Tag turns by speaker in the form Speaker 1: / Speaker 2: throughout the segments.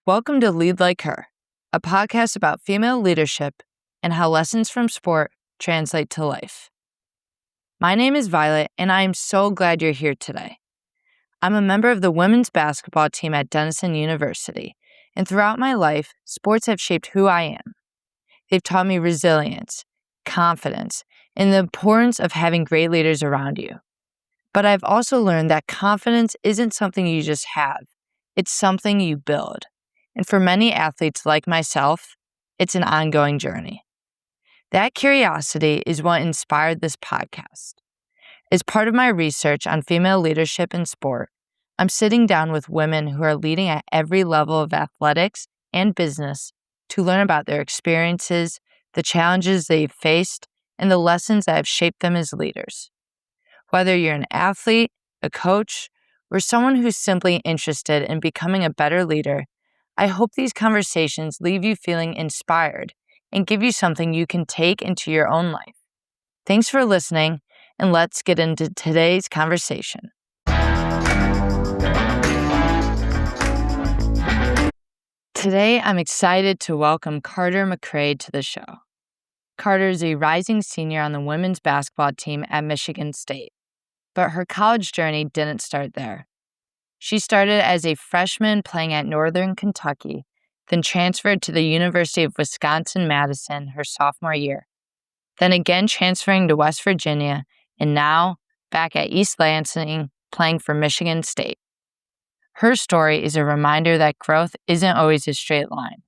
Speaker 1: Welcome to Lead Like Her, a podcast about female leadership and how lessons from sport translate to life. My name is Violet, and I am so glad you're here today. I'm a member of the women's basketball team at Denison University, and throughout my life, sports have shaped who I am. They've taught me resilience, confidence, and the importance of having great leaders around you. But I've also learned that confidence isn't something you just have, it's something you build. And for many athletes like myself, it's an ongoing journey. That curiosity is what inspired this podcast. As part of my research on female leadership in sport, I'm sitting down with women who are leading at every level of athletics and business to learn about their experiences, the challenges they've faced, and the lessons that have shaped them as leaders. Whether you're an athlete, a coach, or someone who's simply interested in becoming a better leader, I hope these conversations leave you feeling inspired and give you something you can take into your own life. Thanks for listening, and let's get into today's conversation. Today, I'm excited to welcome Carter McCray to the show. Carter is a rising senior on the women's basketball team at Michigan State, but her college journey didn't start there. She started as a freshman playing at Northern Kentucky, then transferred to the University of Wisconsin-Madison her sophomore year, then again transferring to West Virginia, and now back at East Lansing playing for Michigan State. Her story is a reminder that growth isn't always a straight line.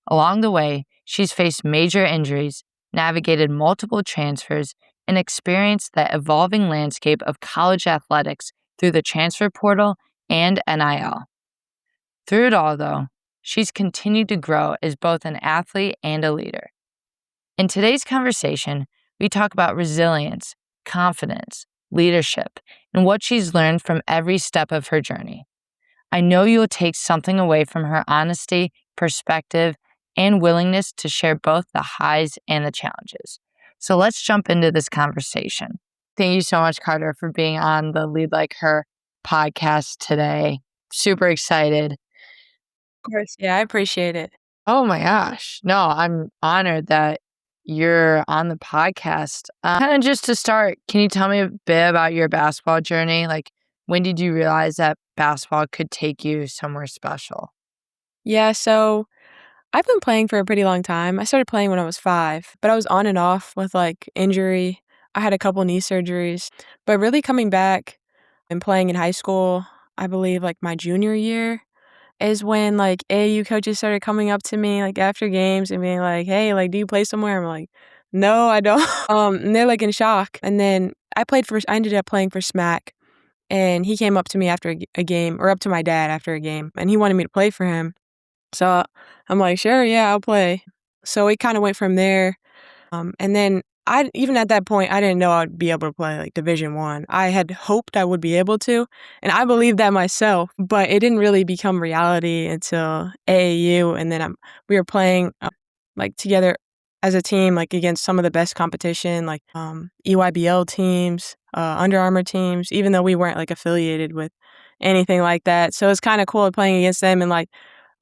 Speaker 1: Along the way, she's faced major injuries, navigated multiple transfers, and experienced the evolving landscape of college athletics through the transfer portal and NIL. Through it all, though, she's continued to grow as both an athlete and a leader. In today's conversation, we talk about resilience, confidence, leadership, and what she's learned from every step of her journey. I know you'll take something away from her honesty, perspective, and willingness to share both the highs and the challenges. So let's jump into this conversation. Thank you so much, Carter, for being on the Lead Like Her podcast today. Super excited.
Speaker 2: Of course. Yeah, I appreciate it.
Speaker 1: Oh my gosh. No, I'm honored that you're on the podcast. Kind of just to start, can you tell me a bit about your basketball journey? Like, when did you realize that basketball could take you somewhere special?
Speaker 2: Yeah, so I've been playing for a pretty long time. I started playing when I was 5, but I was on and off with, injury. I had a couple knee surgeries, but really coming back and playing in high school, I believe, my junior year is when, AAU coaches started coming up to me, after games and being like, "Hey, do you play somewhere?" I'm like, "No, I don't." And they're, in shock. And then I ended up playing for Smack, and he came up to me after a game, or up to my dad after a game, and he wanted me to play for him. So I'm like, "Sure, yeah, I'll play." So it kinda went from there, and then even at that point, I didn't know I'd be able to play, Division I. I had hoped I would be able to, and I believed that myself, but it didn't really become reality until AAU, and then we were playing, together as a team, against some of the best competition, EYBL teams, Under Armour teams, even though we weren't, affiliated with anything like that. So it's kinda cool playing against them and,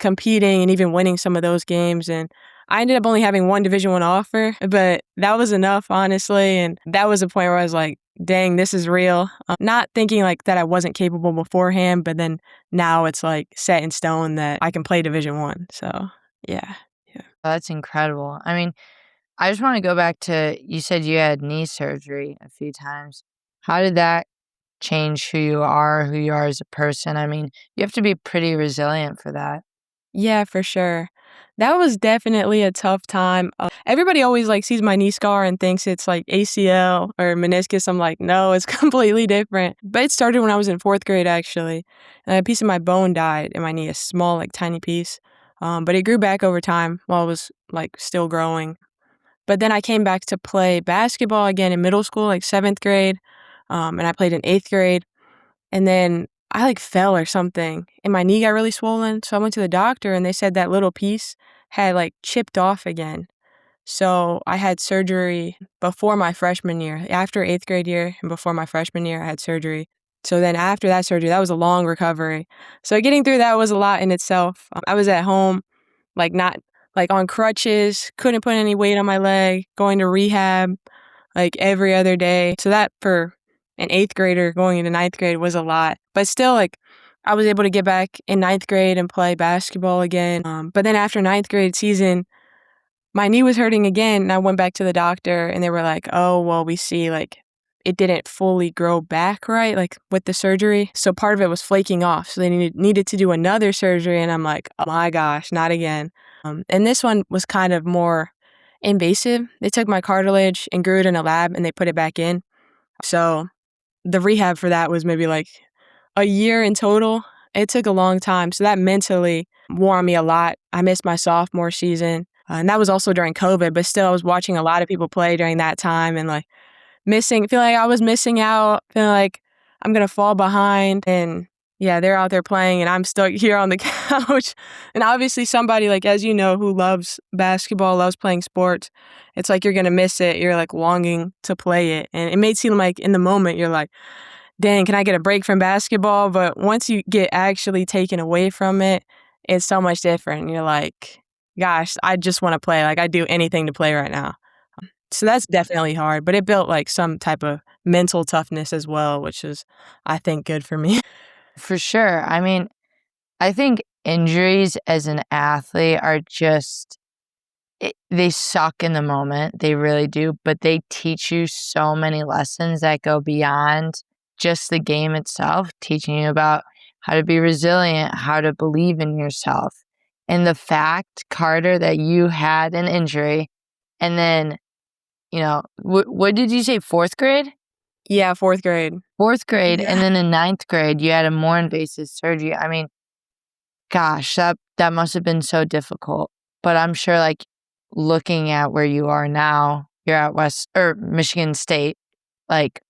Speaker 2: competing and even winning some of those games. And I ended up only having one Division I offer, but that was enough, honestly. And that was a point where I was like, dang, this is real. Not thinking that I wasn't capable beforehand, but then now it's set in stone that I can play Division I. So yeah.
Speaker 1: That's incredible. I mean, I just want to go back to, you said you had knee surgery a few times. How did that change who you are as a person? I mean, you have to be pretty resilient for that.
Speaker 2: Yeah, for sure. That was definitely a tough time. Everybody always sees my knee scar and thinks it's ACL or meniscus. I'm like, no, it's completely different. But it started when I was in 4th grade, actually. And a piece of my bone died in my knee, a small, tiny piece. But it grew back over time while it was still growing. But then I came back to play basketball again in middle school, 7th grade. And I played in 8th grade. And then I fell or something and my knee got really swollen. So I went to the doctor and they said that little piece had chipped off again. So I had surgery before my freshman year. After 8th grade year and before my freshman year, I had surgery So then after that surgery, that was a long recovery. So getting through that was a lot in itself. I was at home, not on crutches, couldn't put any weight on my leg, going to rehab every other day. So that for an 8th grader going into 9th grade was a lot. But still, I was able to get back in 9th grade and play basketball again. But then after 9th grade season, my knee was hurting again, and I went back to the doctor, and they were like, "Oh, well, we see it didn't fully grow back right, with the surgery. So part of it was flaking off. So they needed to do another surgery." And I'm like, "Oh my gosh, not again." And this one was kind of more invasive. They took my cartilage and grew it in a lab, and they put it back in. So the rehab for that was maybe a year in total. It took a long time. So that mentally wore on me a lot. I missed my sophomore season. And that was also during COVID, but still I was watching a lot of people play during that time and feel like I was missing out, feeling like I'm going to fall behind. And yeah, they're out there playing and I'm stuck here on the couch. And obviously somebody as you know, who loves basketball, loves playing sports, it's like you're going to miss it. You're longing to play it. And it may seem like in the moment you're like, dang, can I get a break from basketball? But once you get actually taken away from it, it's so much different. You're like, gosh, I just want to play. I'd do anything to play right now. So that's definitely hard, but it built some type of mental toughness as well, which is, I think, good for me.
Speaker 1: For sure. I mean, I think injuries as an athlete are just, they suck in the moment. They really do. But they teach you so many lessons that go beyond just the game itself, teaching you about how to be resilient, how to believe in yourself. And the fact, Carter, that you had an injury and then, what did you say, 4th grade?
Speaker 2: Yeah, 4th grade.
Speaker 1: 4th grade,
Speaker 2: Yeah.
Speaker 1: and then in 9th grade, you had a more invasive surgery. I mean, gosh, that must have been so difficult. But I'm sure, looking at where you are now, you're at Michigan State, like,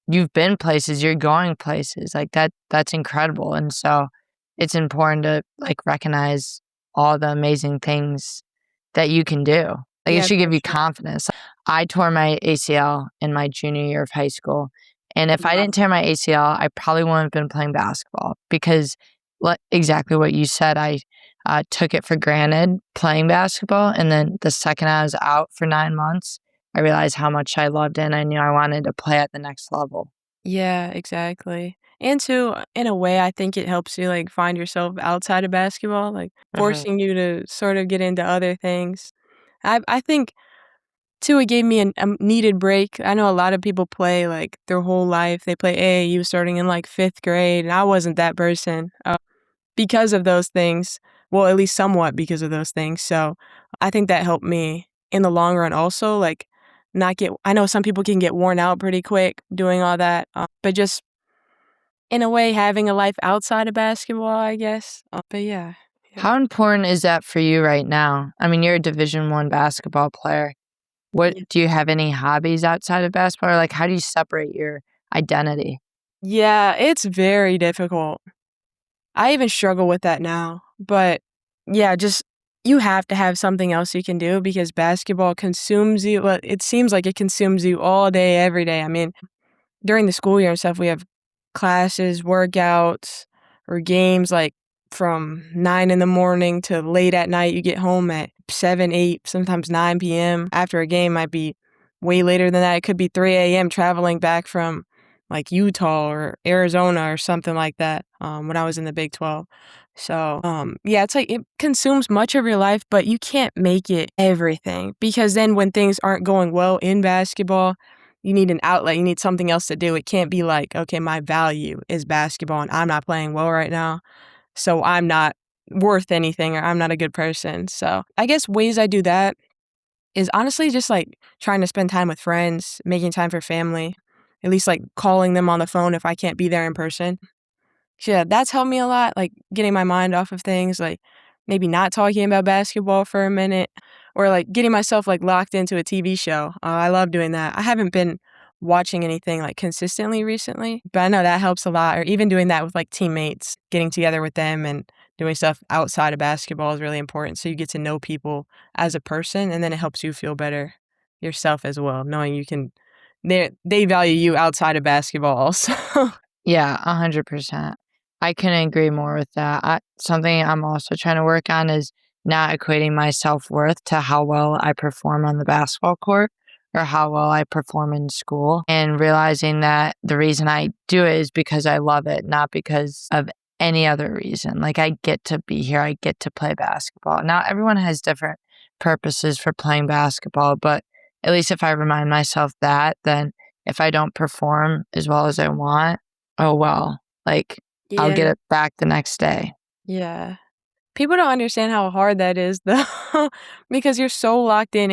Speaker 1: you've been places, you're going places, that's incredible. And so it's important to, recognize all the amazing things that you can do. It
Speaker 2: Yeah,
Speaker 1: should give
Speaker 2: for
Speaker 1: you
Speaker 2: sure.
Speaker 1: confidence. I tore my ACL in my junior year of high school, and if I
Speaker 2: Wow.
Speaker 1: didn't tear my ACL, I probably wouldn't have been playing basketball because exactly what you said, I took it for granted playing basketball, and then the second I was out for 9 months, I realized how much I loved it, and I knew I wanted to play at the next level.
Speaker 2: Yeah, exactly. And too, in a way, I think it helps you find yourself outside of basketball,
Speaker 1: Mhm.
Speaker 2: forcing you to sort of get into other things. I think too, it gave me a needed break. I know a lot of people play their whole life. They play AAU starting in 5th grade, and I wasn't that person because of those things. Well, at least somewhat because of those things. So I think that helped me in the long run also, not get, I know some people can get worn out pretty quick doing all that, but just in a way having a life outside of basketball, I guess. But yeah. Yeah.
Speaker 1: How important is that for you right now? I mean, you're a Division I basketball player. What
Speaker 2: Yeah.
Speaker 1: do you have any hobbies outside of basketball? Or how do you separate your identity?
Speaker 2: Yeah, it's very difficult. I even struggle with that now. But yeah, just you have to have something else you can do because basketball consumes you. Well, it seems like it consumes you all day, every day. I mean, during the school year and stuff, we have classes, workouts, or games from 9 in the morning to late at night. You get home at 7, 8, sometimes 9 p.m. After a game might be way later than that. It could be 3 a.m. traveling back from Utah or Arizona or something like that when I was in the Big 12. So, yeah, it's it consumes much of your life, but you can't make it everything because then when things aren't going well in basketball, you need an outlet. You need something else to do. It can't be okay, my value is basketball and I'm not playing well right now, so I'm not worth anything or I'm not a good person. So I guess ways I do that is honestly just trying to spend time with friends, making time for family, at least calling them on the phone if I can't be there in person. Yeah, that's helped me a lot, getting my mind off of things, maybe not talking about basketball for a minute or getting myself locked into a TV show. I love doing that. I haven't been watching anything consistently recently, but I know that helps a lot. Or even doing that with teammates, getting together with them and doing stuff outside of basketball is really important. So you get to know people as a person and then it helps you feel better yourself as well, knowing you can they value you outside of basketball also.
Speaker 1: Yeah, 100%. I couldn't agree more with that. Something I'm also trying to work on is not equating my self-worth to how well I perform on the basketball court or how well I perform in school, and realizing that the reason I do it is because I love it, not because of any other reason. Like, I get to be here, I get to play basketball. Now, everyone has different purposes for playing basketball, but at least if I remind myself that, then if I don't perform as well as I want, oh, well, like, I'll
Speaker 2: Yeah.
Speaker 1: get it back the next day.
Speaker 2: Yeah. People don't understand how hard that is though, because you're so locked in,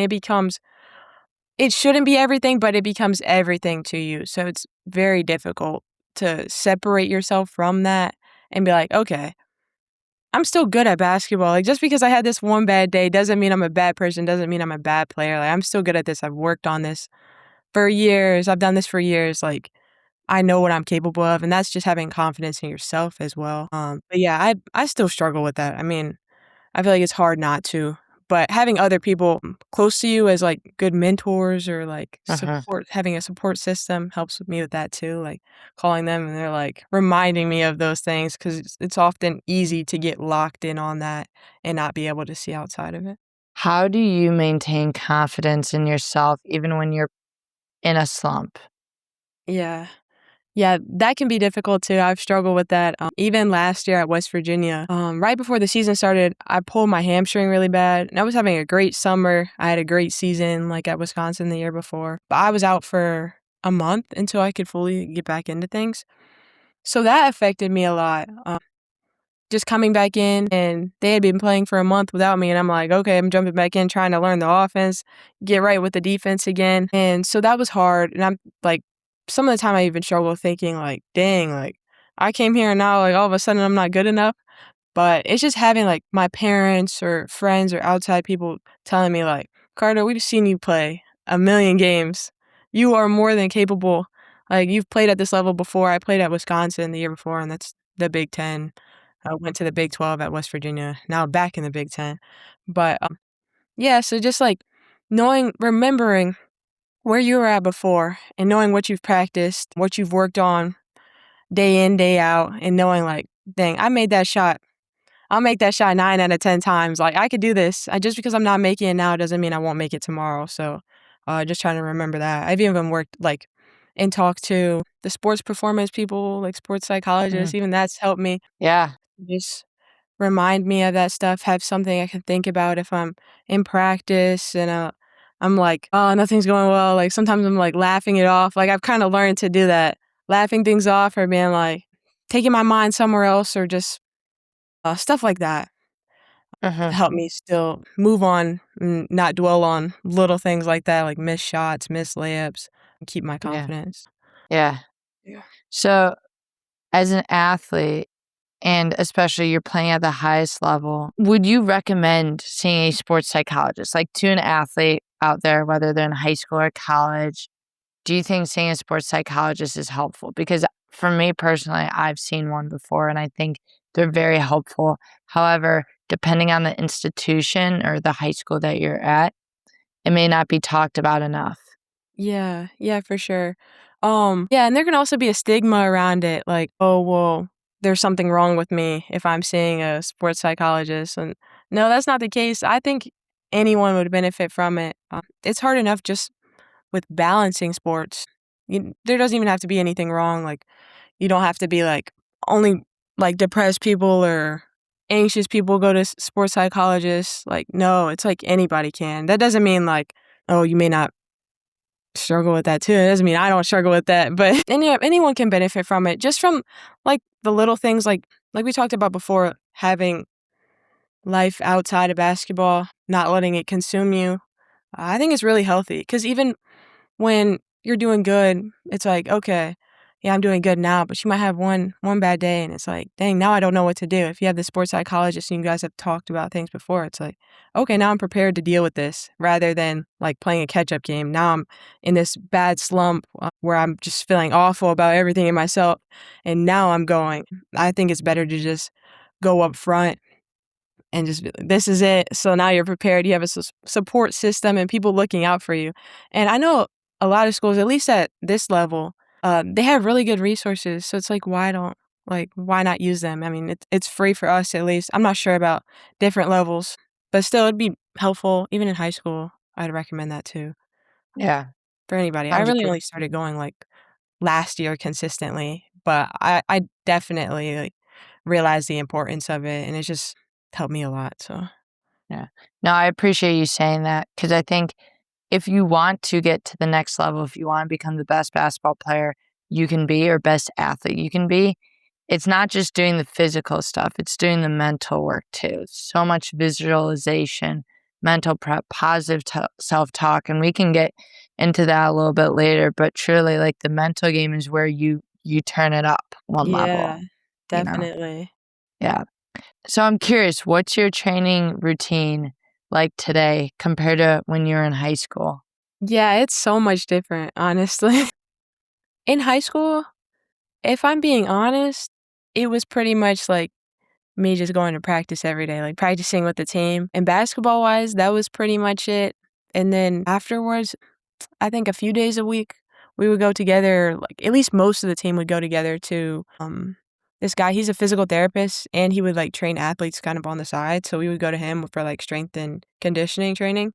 Speaker 2: it shouldn't be everything, but it becomes everything to you. So it's very difficult to separate yourself from that and be like, "Okay, I'm still good at basketball. Like, just because I had this one bad day doesn't mean I'm a bad person, doesn't mean I'm a bad player. Like, I'm still good at this. I've worked on this for years. I've done this for years. Like, I know what I'm capable of." And that's just having confidence in yourself as well. But yeah, I still struggle with that. I mean, I feel like it's hard not to, but having other people close to you as, like, good mentors or, like,
Speaker 1: Uh-huh.
Speaker 2: having a support system helps with me with that too, like, calling them and they're, like, reminding me of those things 'cause it's often easy to get locked in on that and not be able to see outside of it.
Speaker 1: How do you maintain confidence in yourself even when you're in a slump?
Speaker 2: Yeah. Yeah, that can be difficult too. I've struggled with that. Even last year at West Virginia, right before the season started, I pulled my hamstring really bad. And I was having a great summer. I had a great season, like at Wisconsin the year before. But I was out for a month until I could fully get back into things. So that affected me a lot. Just coming back in, and they had been playing for a month without me, and I'm like, "Okay, I'm jumping back in, trying to learn the offense, get right with the defense again." And so that was hard, and I'm like, some of the time I even struggle thinking like, "Dang, like, I came here and now, like, all of a sudden I'm not good enough." But it's just having, like, my parents or friends or outside people telling me like, "Carter, we've seen you play a million games. You are more than capable. Like, you've played at this level before." I played at Wisconsin the year before, and that's the Big 10. I went to the Big 12 at West Virginia, now back in the Big 10. But, yeah, so just, like, remembering where you were at before and knowing what you've practiced, what you've worked on day in, day out, and knowing, like, "Dang, I made that shot. I'll make that shot 9 out of 10 times. Like, I could do this. Just because I'm not making it now doesn't mean I won't make it tomorrow." So, just trying to remember that. I've even worked, like, and talked to the sports performance people, like sports
Speaker 1: Mhm.
Speaker 2: psychologists. Even that's helped me
Speaker 1: Yeah.
Speaker 2: just remind me of that stuff, have something I can think about if I'm in practice and, I'm like, "Oh, nothing's going well." Like, sometimes I'm, like, laughing it off. Like, I've kinda learned to do that, laughing things off or being, like, taking my mind somewhere else or just, stuff like that
Speaker 1: Uh-huh.
Speaker 2: help me still move on and not dwell on little things like that, like missed shots, missed layups, and keep my
Speaker 1: Yeah.
Speaker 2: confidence.
Speaker 1: Yeah.
Speaker 2: Yeah.
Speaker 1: So, as an athlete, and especially you're playing at the highest level, would you recommend seeing a sports psychologist? Like, to an athlete out there, whether they're in high school or college, do you think seeing a sports psychologist is helpful? Because for me personally, I've seen one before and I think they're very helpful. However, depending on the institution or the high school that you're at, it may not be talked about enough.
Speaker 2: Yeah, yeah, for sure. Yeah, and there can also be a stigma around it, like, "Oh, well, there's something wrong with me if I'm seeing a sports psychologist," and no, that's not the case. I think anyone would benefit from it. It's hard enough just with balancing sports. There doesn't even have to be anything wrong, like, you don't have to be, like, only, like, depressed people or anxious people go to sports psychologists, like, no, it's like anybody can. That doesn't mean, like, oh, you may not struggle with that too. It doesn't mean I don't struggle with that, but anyone can benefit from it just from, like, the little things like we talked about before, having life outside of basketball, not letting it consume you. I think it's really healthy because even when you're doing good, it's like, "Okay, yeah, I'm doing good now," but you might have one bad day, and it's like, "Dang, now I don't know what to do." If you have the sports psychologist and you guys have talked about things before, it's like, "Okay, now I'm prepared to deal with this," rather than, like, playing a catch-up game. Now I'm in this bad slump, where I'm just feeling awful about everything in myself, and now I'm going. I think it's better to just go up front and just be like, "This is it." So now you're prepared. You have a support system and people looking out for you. And I know a lot of schools, at least at this level, they have really good resources, so it's like, why not use them? I mean, it's free for us at least. I'm not sure about different levels, but still, it'd be helpful even in high school. I'd recommend that too
Speaker 1: Yeah,
Speaker 2: for anybody. I really
Speaker 1: 100%.
Speaker 2: only started going, like, last year consistently, but I definitely, like, realized the importance of it, and it just helped me a lot, so
Speaker 1: Yeah. No, I appreciate you saying that because I think if you want to get to the next level, if you want to become the best basketball player you can be or best athlete you can be, it's not just doing the physical stuff, it's doing the mental work too. So much visualization, mental prep, positive self talk. And we can get into that a little bit later. But truly, like the mental game is where you turn it up one
Speaker 2: yeah,
Speaker 1: level, you know?
Speaker 2: definitely.
Speaker 1: Yeah. So I'm curious, what's your training routine like today compared to when you were in high school?
Speaker 2: Yeah, it's so much different, honestly. In high school, if I'm being honest, it was pretty much like me just going to practice every day, like practicing with the team. And basketball wise, that was pretty much it. And then afterwards, I think a few days a week, we would go together, like at least most of the team would go together to this guy, he's a physical therapist and he would like train athletes kind of on the side. So we would go to him for like strength and conditioning training.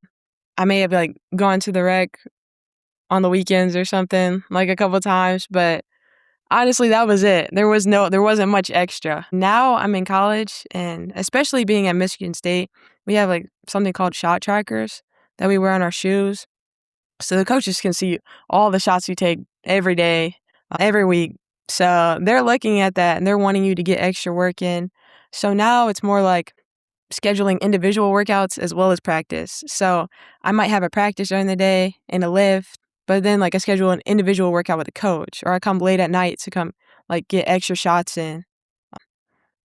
Speaker 2: I may have like gone to the rec on the weekends or something like a couple times, but honestly, that was it. There wasn't much extra. Now I'm in college and especially being at Michigan State, we have like something called shot trackers that we wear on our shoes. So the coaches can see all the shots you take every day, every week. So they're looking at that and they're wanting you to get extra work in. So now it's more like scheduling individual workouts as well as practice. So I might have a practice during the day and a lift, but then like I schedule an individual workout with a coach, or I come late at night to come like get extra shots in.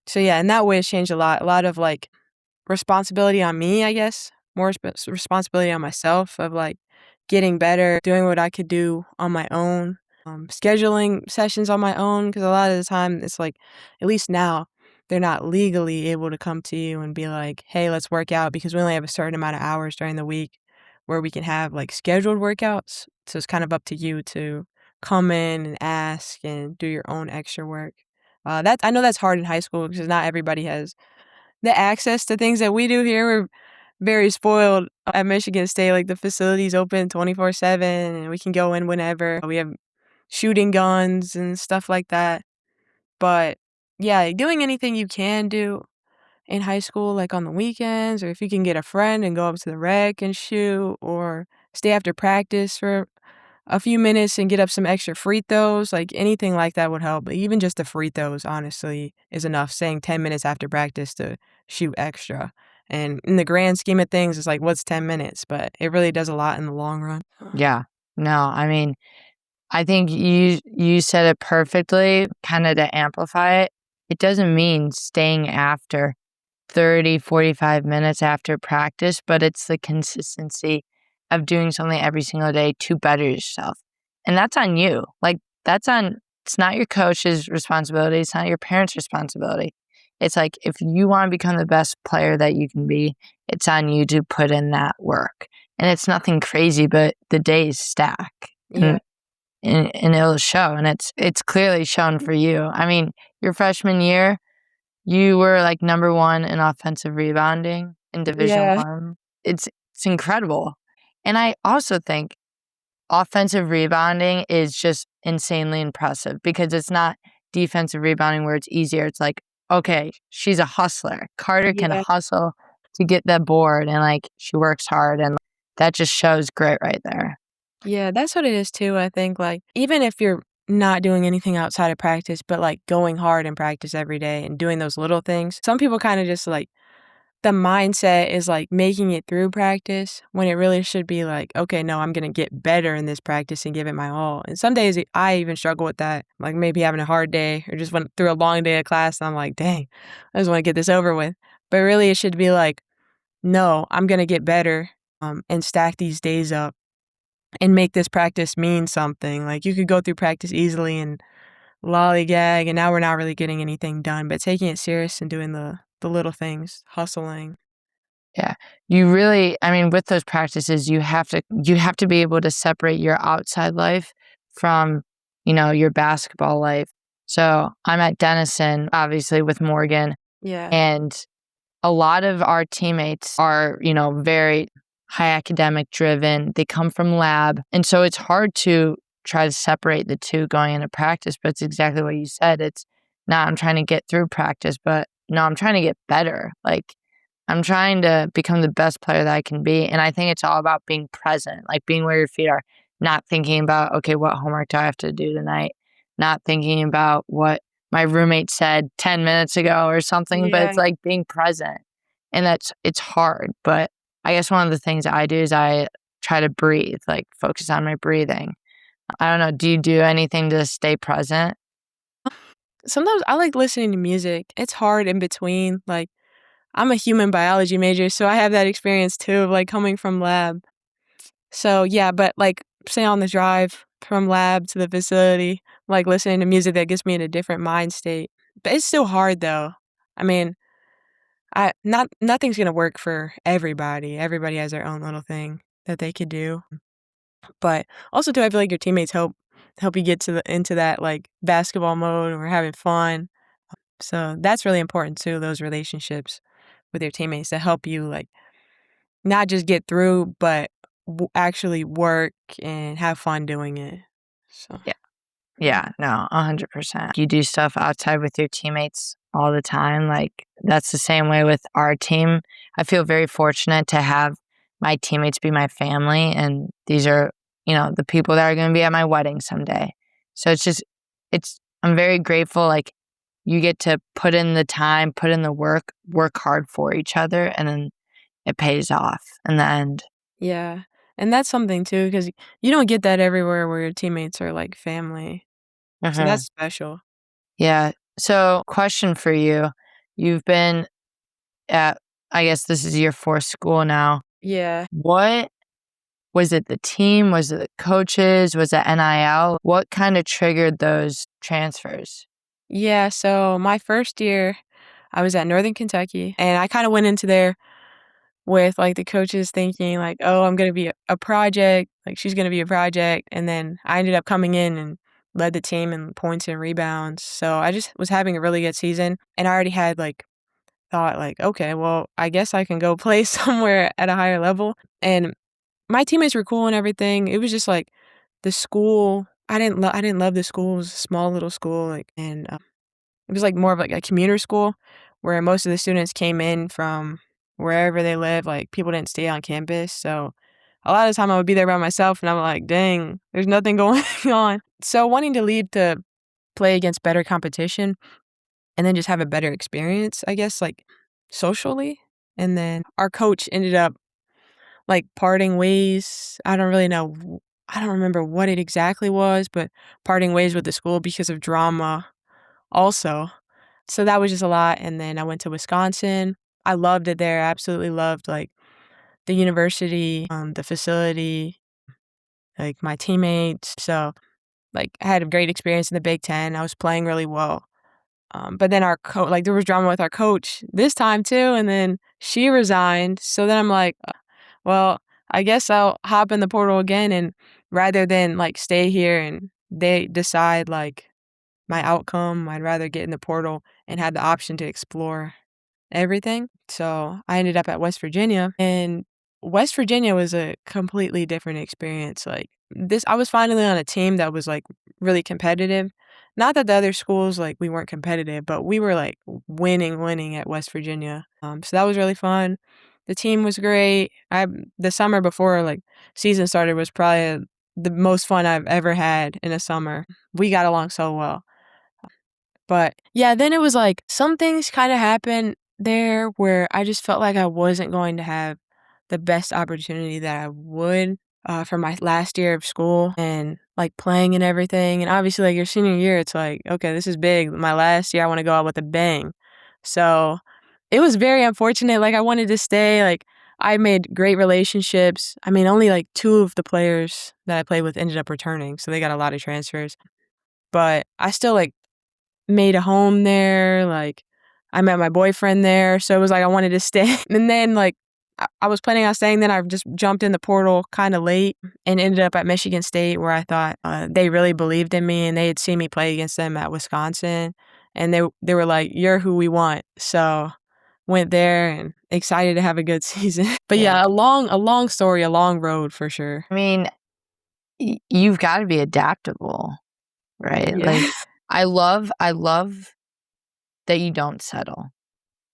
Speaker 2: So yeah, in that way it's changed a lot. A lot of like responsibility on me, I guess. More responsibility on myself of like getting better, doing what I could do on my own, scheduling sessions on my own. Because a lot of the time, it's like, at least now, they're not legally able to come to you and be like, hey, let's work out because we only have a certain amount of hours during the week where we can have like scheduled workouts. So it's kind of up to you to come in and ask and do your own extra work. I know that's hard in high school because not everybody has the access to things that we do here. We're very spoiled at Michigan State. Like the facility's open 24/7 and we can go in whenever. We have shooting guns and stuff like that. But yeah, doing anything you can do in high school, like on the weekends, or if you can get a friend and go up to the rec and shoot, or stay after practice for a few minutes and get up some extra free throws, like anything like that would help. But even just the free throws, honestly, is enough. Saying 10 minutes after practice to shoot extra. And in the grand scheme of things, it's like, what's 10 minutes? But it really does a lot in the long run.
Speaker 1: Yeah. No, I mean, I think you said it perfectly, kinda to amplify it. It doesn't mean staying after 30, 45 minutes after practice, but it's the consistency of doing something every single day to better yourself. And that's on you. Like, it's not your coach's responsibility, it's not your parents' responsibility. It's like, if you wanna become the best player that you can be, it's on you to put in that work. And it's nothing crazy, but the days stack.
Speaker 2: Yeah.
Speaker 1: And it'll show, and it's clearly shown for you. I mean, your freshman year, you were, like, number 1 in offensive rebounding in Division
Speaker 2: Yeah.
Speaker 1: 1. It's incredible, and I also think offensive rebounding is just insanely impressive because it's not defensive rebounding where it's easier. It's like, "Okay, she's a hustler. Carter can
Speaker 2: Yeah.
Speaker 1: hustle to get that board, and, like, she works hard," and that just shows grit right there.
Speaker 2: Yeah, that's what it is too, I think, like, even if you're not doing anything outside of practice, but, like, going hard in practice every day and doing those little things, some people kinda just, like the mindset is, like, making it through practice when it really should be like, "Okay, no, I'm gonna get better in this practice and give it my all." And some days, I even struggle with that, like, maybe having a hard day or just went through a long day of class, and I'm like, "Dang, I just wanna get this over with." But really, it should be like, "No, I'm gonna get better, and stack these days up and make this practice mean something." Like, you could go through practice easily and lollygag, and now we're not really getting anything done, but taking it serious and doing the little things, hustling.
Speaker 1: Yeah. You really I mean, with those practices, you have to be able to separate your outside life from your basketball life. So I'm at Denison, obviously, with Morgan,
Speaker 2: Yeah.
Speaker 1: and a lot of our teammates are, very high academic driven. They come from lab. And so it's hard to try to separate the two going into practice, but it's exactly what you said. It's not, I'm trying to get through practice, but no, I'm trying to get better. Like, I'm trying to become the best player that I can be. And I think it's all about being present, like being where your feet are, not thinking about, okay, what homework do I have to do tonight? Not thinking about what my roommate said 10 minutes ago or something, but
Speaker 2: Yeah.
Speaker 1: it's like being present. And it's hard. But I guess one of the things I do is I try to breathe, like focus on my breathing. I don't know. Do you do anything to stay present?
Speaker 2: Sometimes I like listening to music. It's hard in between. Like, I'm a human biology major, so I have that experience too of like coming from lab. So yeah, but like say on the drive from lab to the facility, like listening to music that gets me in a different mind state. But it's still hard though. I mean, I not nothing's gonna work for everybody. Everybody has their own little thing that they could do. But also too, I feel like your teammates help you get to into that like basketball mode or having fun. So that's really important too, those relationships with your teammates that help you like not just get through, but actually work and have fun doing it. So,
Speaker 1: Yeah.
Speaker 2: yeah.
Speaker 1: Yeah, no, 100%. You do stuff outside with your teammates all the time. Like, that's the same way with our team. I feel very fortunate to have my teammates be my family. And these are, the people that are going to be at my wedding someday. So I'm very grateful. Like, you get to put in the time, put in the work hard for each other, and then it pays off in the end.
Speaker 2: Yeah. And that's something too, because you don't get that everywhere where your teammates are like family. So
Speaker 1: Hmm.
Speaker 2: that's special.
Speaker 1: Yeah. So, question for you. You've been at, I guess this is your fourth school now.
Speaker 2: Yeah.
Speaker 1: What was it, the team? Was it the coaches? Was it NIL? What kind of triggered those transfers?
Speaker 2: Yeah. So my first year, I was at Northern Kentucky, and I kind of went into there with like the coaches thinking like, oh, I'm gonna be a project, like she's gonna be a project, and then I ended up coming in and led the team in points and rebounds. So I just was having a really good season, and I already had like thought like, okay, well, I guess I can go play somewhere at a higher level. And my teammates were cool and everything. It was just like the school. I didn't love the school. It was a small little school, like, and it was like more of like a commuter school where most of the students came in from wherever they live. Like people didn't stay on campus, so a lot of the time I would be there by myself, and I'm like, dang, there's nothing going on. So wanting to leave to play against better competition and then just have a better experience, I guess, like socially. And then our coach ended up like parting ways. I don't really know. I don't remember what it exactly was, but parting ways with the school because of drama also. So that was just a lot. And then I went to Wisconsin. I loved it there. I absolutely loved like the university, the facility, like my teammates. So like I had a great experience in the Big Ten. I was playing really well. But then our coach, like there was drama with our coach this time too, and then she resigned. So then I'm like, well, I guess I'll hop in the portal again, and rather than like stay here and they decide like my outcome, I'd rather get in the portal and have the option to explore everything. So I ended up at West Virginia, and West Virginia was a completely different experience. Like this, I was finally on a team that was like really competitive. Not that the other schools like we weren't competitive, but we were like winning at West Virginia. So that was really fun. The team was great. The summer before like season started was probably the most fun I've ever had in a summer. We got along so well. But yeah, then it was like some things kind of happened there where I just felt like I wasn't going to have the best opportunity that I would for my last year of school and like playing and everything. And obviously, like your senior year, it's like, okay, this is big. My last year, I want to go out with a bang. So it was very unfortunate. Like I wanted to stay. Like I made great relationships. I mean, only like two of the players that I played with ended up returning. So they got a lot of transfers. But I still like made a home there, like, I met my boyfriend there, so it was like I wanted to stay. And then, like, I was planning on staying, then I just jumped in the portal kinda late and ended up at Michigan State where I thought, they really believed in me, and they had seen me play against them at Wisconsin, and they were like, "You're who we want." So, went there and excited to have a good season. But
Speaker 1: Yeah.
Speaker 2: yeah, a long story, a long road for sure.
Speaker 1: I mean, you've got to be adaptable, right?
Speaker 2: Yeah.
Speaker 1: Like I love that you don't settle.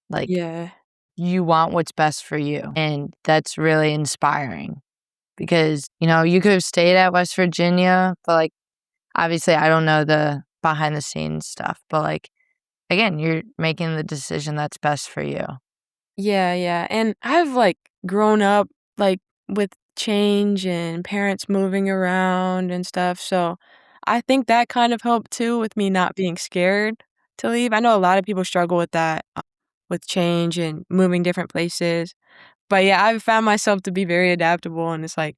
Speaker 1: Like
Speaker 2: Yeah.
Speaker 1: you want what's best for you. And that's really inspiring because, you could have stayed at West Virginia, but like obviously I don't know the behind the scenes stuff, but like again, you're making the decision that's best for you.
Speaker 2: Yeah, yeah, and I've, like, grown up, like, with change and parents moving around and stuff, so I think that kind of helped too with me not being scared to leave. I know a lot of people struggle with that, with change and moving different places, but yeah, I've found myself to be very adaptable, and it's like,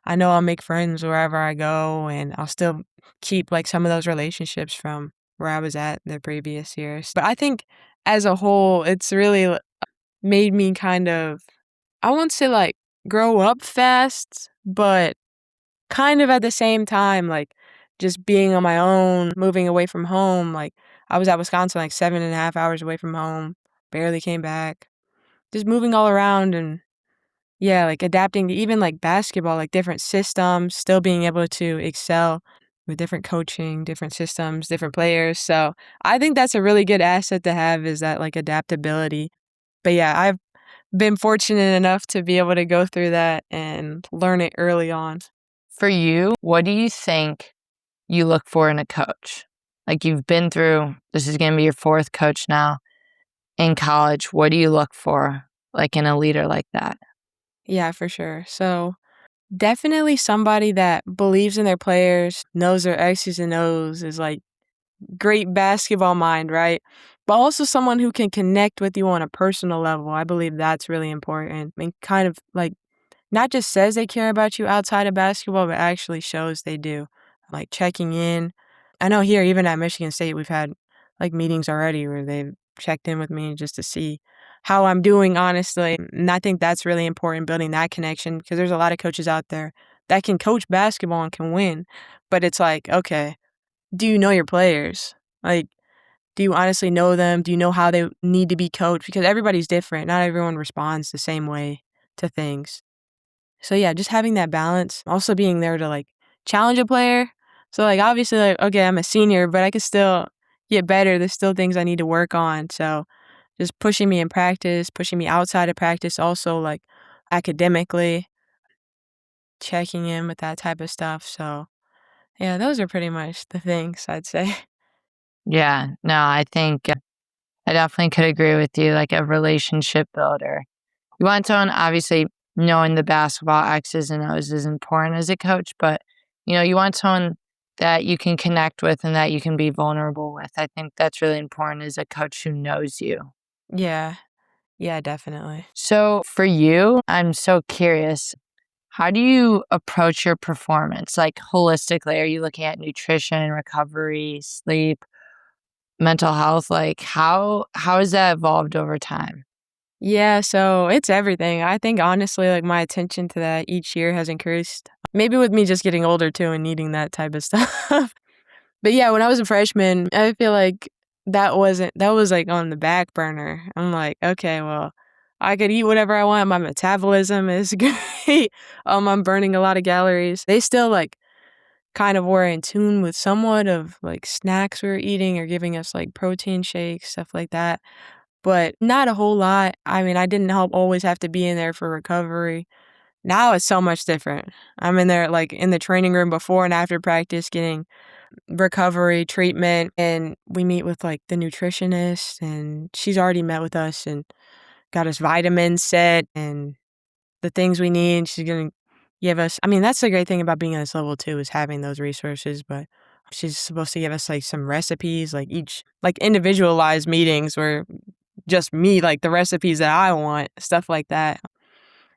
Speaker 2: I know I'll make friends wherever I go, and I'll still keep, like, some of those relationships from where I was at the previous years. But I think as a whole, it's really made me kind of, I won't say, like, grow up fast, but kind of at the same time, like, just being on my own, moving away from home, like, I was at Wisconsin, like, 7.5 hours away from home, barely came back. Just moving all around and, yeah, like, adapting to even, like, basketball, like, different systems, still being able to excel with different coaching, different systems, different players, so I think that's a really good asset to have is that, like, adaptability. But, yeah, I've been fortunate enough to be able to go through that and learn it early on.
Speaker 1: For you, what do you think you look for in a coach? Like you've been through, this is going to be your fourth coach now in college. What do you look for like in a leader like that?
Speaker 2: Yeah, for sure. So, definitely somebody that believes in their players, knows their X's and O's, is like great basketball mind, right? But also someone who can connect with you on a personal level. I believe that's really important and kind of like not just says they care about you outside of basketball, but actually shows they do. Like checking in. I know here, even at Michigan State, we've had like meetings already where they've checked in with me just to see how I'm doing, honestly. And I think that's really important, building that connection because there's a lot of coaches out there that can coach basketball and can win. But it's like, okay, do you know your players? Like, do you honestly know them? Do you know how they need to be coached? Because everybody's different. Not everyone responds the same way to things. So yeah, just having that balance, also being there to like challenge a player. So like obviously like okay, I'm a senior, but I could still get better. There's still things I need to work on. So just pushing me in practice, pushing me outside of practice also like academically, checking in with that type of stuff. So yeah, those are pretty much the things I'd say.
Speaker 1: Yeah, no, I think I definitely could agree with you. Like a relationship builder. You want someone, obviously, knowing the basketball X's and O's is important as a coach, but you want someone that you can connect with and that you can be vulnerable with. I think that's really important as a coach who knows you.
Speaker 2: Yeah. Yeah, definitely.
Speaker 1: So for you, I'm so curious. How do you approach your performance? Like holistically, are you looking at nutrition, recovery, sleep, mental health? Like how has that evolved over time?
Speaker 2: Yeah, so it's everything. I think honestly, like my attention to that each year has increased. Maybe with me just getting older too and needing that type of stuff. But yeah, when I was a freshman, I feel like that was like on the back burner. I'm like, okay, well, I could eat whatever I want. My metabolism is great. I'm burning a lot of calories. They still like kind of were in tune with somewhat of like snacks we were eating or giving us like protein shakes, stuff like that. But not a whole lot. I mean, I didn't help always have to be in there for recovery. Now it's so much different. I'm in there like in the training room before and after practice getting recovery treatment and we meet with like the nutritionist and she's already met with us and got us vitamins set and the things we need. She's going to give us, I mean, that's the great thing about being at this level too is having those resources, but she's supposed to give us like some recipes, like each like individualized meetings where just me like the recipes that I want, stuff like that.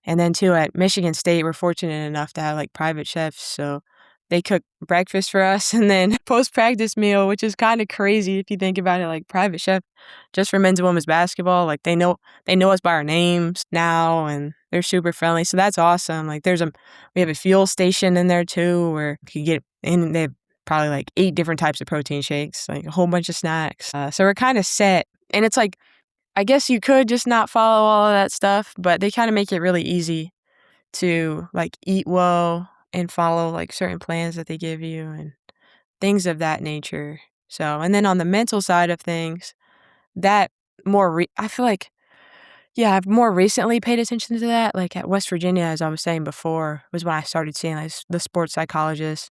Speaker 2: And then too at Michigan State, we're fortunate enough to have like private chefs, so they cook breakfast for us and then post-practice meal, which is kind of crazy if you think about it, like private chef just for men's and women's basketball, like they know us by our names now and They're super friendly, so that's awesome. Like, we have a fuel station in there too where you can get in. They have probably like 8 different types of protein shakes, like a whole bunch of snacks. So we're kinda set, and it's like, I guess you could just not follow all of that stuff, but they kinda make it really easy to, like, eat well and follow, like, certain plans that they give you and things of that nature. So, and then on the mental side of things, that I feel like, yeah, I've more recently paid attention to that, like, at West Virginia, as I was saying before, was when I started seeing, like, the sports psychologist.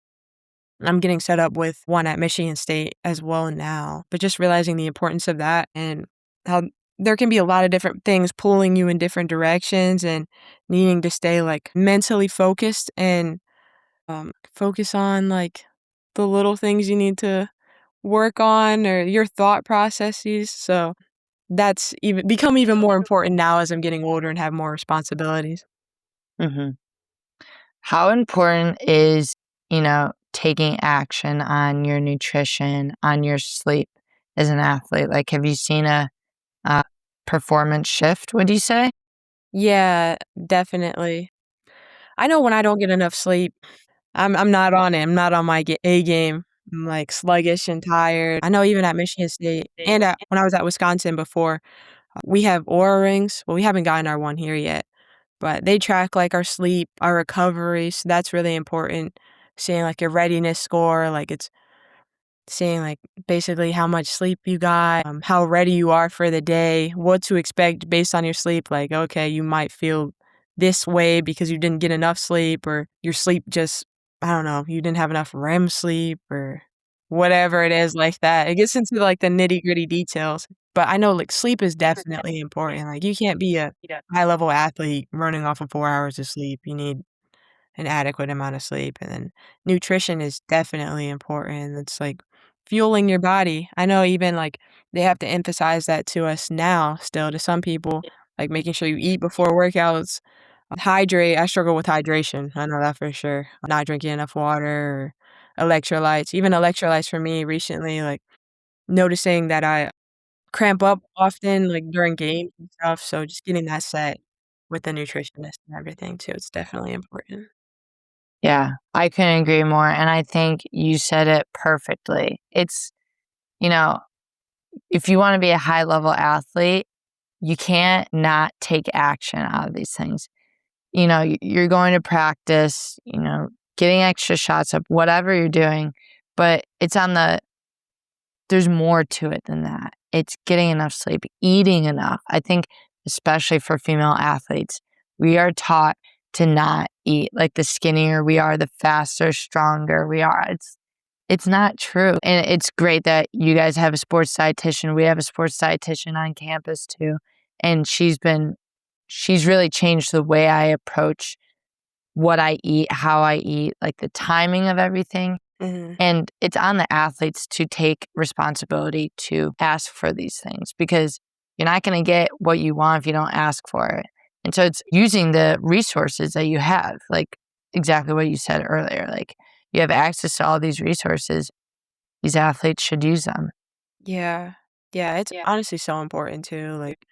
Speaker 2: I'm getting set up with one at Michigan State as well now, but just realizing the importance of that and how there can be a lot of different things pulling you in different directions and needing to stay, like, mentally focused and, focus on, like, the little things you need to work on or your thought processes, so that's even more important now as I'm getting older and have more responsibilities.
Speaker 1: Mhm. How important is, taking action on your nutrition, on your sleep as an athlete? Like, have you seen a performance shift, would you say?
Speaker 2: Yeah, definitely. I know when I don't get enough sleep, I'm not on it. I'm not on my A game. I'm, like, sluggish and tired. I know even at Michigan State and when I was at Wisconsin before, we have Aura rings. Well, we haven't gotten our one here yet, but they track, like, our sleep, our recovery, so that's really important. Seeing, like, your readiness score, like, it's seeing, like, basically how much sleep you got, how ready you are for the day, what to expect based on your sleep. Like, okay, you might feel this way because you didn't get enough sleep, or your sleep just, I don't know, you didn't have enough REM sleep or whatever it is like that. It gets into, like, the nitty-gritty details. But I know, like, sleep is definitely important. Like, you can't be a high-level athlete running off of 4 hours of sleep. You need an adequate amount of sleep, and then nutrition is definitely important. It's like fueling your body. I know even, like, they have to emphasize that to us now still to some people, like making sure you eat before workouts, hydrate. I struggle with hydration. I know that for sure. Not drinking enough water or electrolytes. Even electrolytes for me recently, like, noticing that I cramp up often, like, during games and stuff, so just getting that set with the nutritionist and everything too, it's definitely important.
Speaker 1: Yeah, I couldn't agree more, and I think you said it perfectly. You know, if you wanna be a high-level athlete, you can't not take action out of these things. You're going to practice, getting extra shots up, whatever you're doing, but there's more to it than that. It's getting enough sleep, eating enough. I think, especially for female athletes, we are taught to not eat. Like, the skinnier we are, the faster, stronger we are. It's not true. And it's great that you guys have a sports dietitian. We have a sports dietitian on campus too. And she's really changed the way I approach what I eat, how I eat, like the timing of everything.
Speaker 2: Mhm.
Speaker 1: And it's on the athletes to take responsibility to ask for these things, because you're not going to get what you want if you don't ask for it. And so it's using the resources that you have, like exactly what you said earlier. Like, you have access to all these resources. These athletes should use them.
Speaker 2: Yeah. Yeah, it's honestly so important too, like,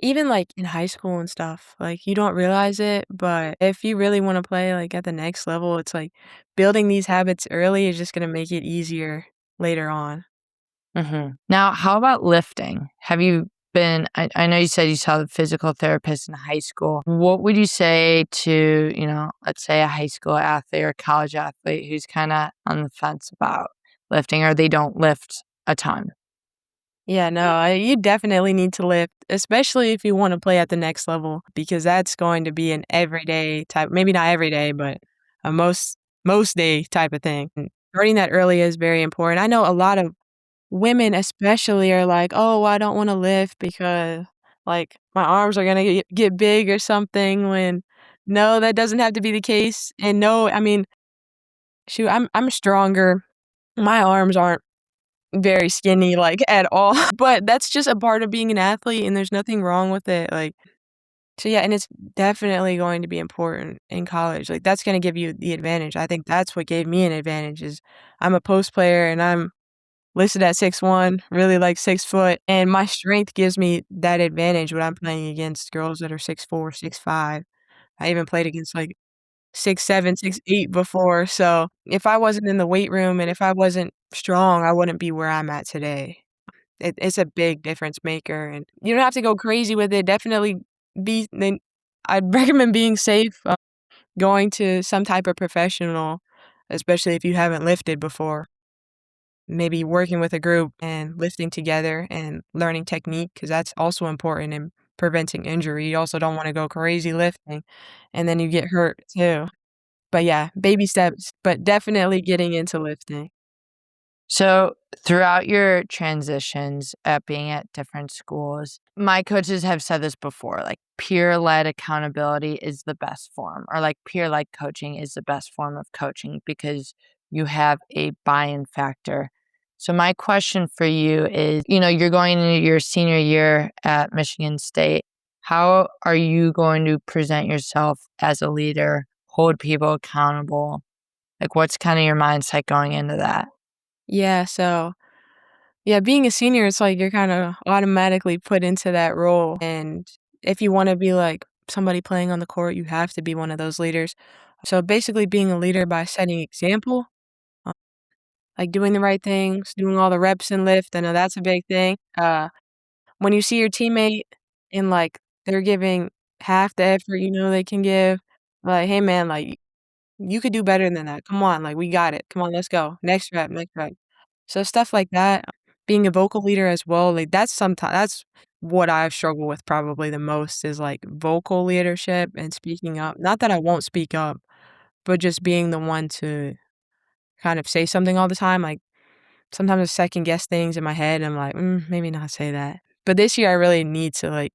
Speaker 2: even, like, in high school and stuff, like, you don't realize it, but if you really wanna play, like, at the next level, it's like building these habits early is just gonna make it easier later on.
Speaker 1: Now, how about lifting? I know you said you saw the physical therapist in high school. What would you say to, let's say a high school athlete or college athlete who's kind of on the fence about lifting, or they don't lift a ton?
Speaker 2: Yeah, no, you definitely need to lift, especially if you wanna play at the next level, because that's going to be an everyday type, maybe not every day, but a most day type of thing. Starting that early is very important. I know a lot of women especially are like, "Oh, I don't wanna lift because, like, my arms are gonna get big or something," when no, that doesn't have to be the case, and no, I mean, shoot, I'm stronger. My arms aren't very skinny, like, at all, but that's just a part of being an athlete, and there's nothing wrong with it, like, so, yeah, and it's definitely going to be important in college, like, that's gonna give you the advantage. I think that's what gave me an advantage is I'm a post player, and I'm listed at 6'1", really like 6 foot, and my strength gives me that advantage when I'm playing against girls that are 6'4", 6'5". I even played against like 6'7", 6'8" before, so if I wasn't in the weight room and if I wasn't strong, I wouldn't be where I'm at today. It's a big difference maker, and you don't have to go crazy with it. Definitely be then I'd recommend being safe, going to some type of professional, especially if you haven't lifted before. Maybe working with a group and lifting together and learning technique, because that's also important in preventing injury. You also don't wanna go crazy lifting, and then you get hurt too. But yeah, baby steps, but definitely getting into lifting.
Speaker 1: So, throughout your transitions at being at different schools, my coaches have said this before, like peer-led accountability is the best form, or like peer-led coaching is the best form of coaching because you have a buy-in factor. So my question for you is, you're going into your senior year at Michigan State. How are you going to present yourself as a leader, hold people accountable? Like, what's kind of your mindset going into that?
Speaker 2: Yeah, so yeah, being a senior, it's like you're kinda automatically put into that role, and if you wanna be like somebody playing on the court, you have to be one of those leaders. So basically being a leader by setting example, uh, like doing the right things, doing all the reps and lift, I know that's a big thing. When you see your teammate and, like, they're giving half the effort you know they can give, like, "Hey, man, like, you could do better than that. Come on, like, we got it. Come on, let's go. Next rep, next rep." So stuff like that, being a vocal leader as well, like, that's what I've struggled with probably the most is, like, vocal leadership and speaking up. Not that I won't speak up, but just being the one to kind of say something all the time, like, sometimes I second guess things in my head, and I'm like, maybe not say that." But this year, I really need to, like,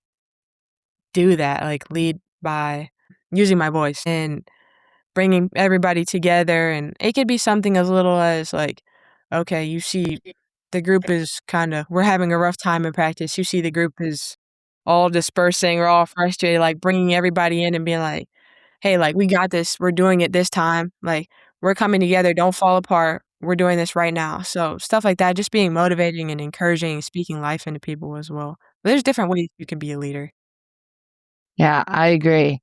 Speaker 2: do that, like, lead by using my voice and bringing everybody together, and it could be something as little as, like, okay, you see the group is kinda we're having a rough time in practice, you see the group is all dispersing, we're all frustrated, like, bringing everybody in and being like, "Hey, like, we got this, we're doing it this time, like, we're coming together, don't fall apart, we're doing this right now." So, stuff like that, just being motivating and encouraging and speaking life into people as well. There's different ways you can be a leader.
Speaker 1: Yeah, I agree.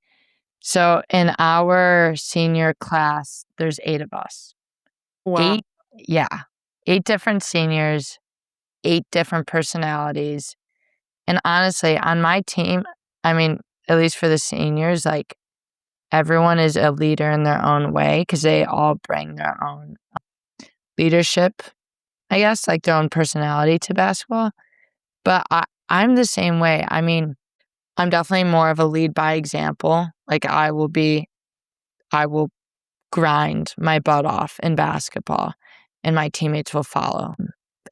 Speaker 1: So in our senior class, there's 8 of us.
Speaker 2: Wow.
Speaker 1: 8 yeah, 8 different seniors, 8 different personalities, and honestly, on my team, I mean, at least for the seniors, like, everyone is a leader in their own way because they all bring their own leadership, I guess, like, their own personality to basketball, but I'm the same way. I mean, I'm definitely more of a lead by example, like, I will grind my butt off in basketball, and my teammates will follow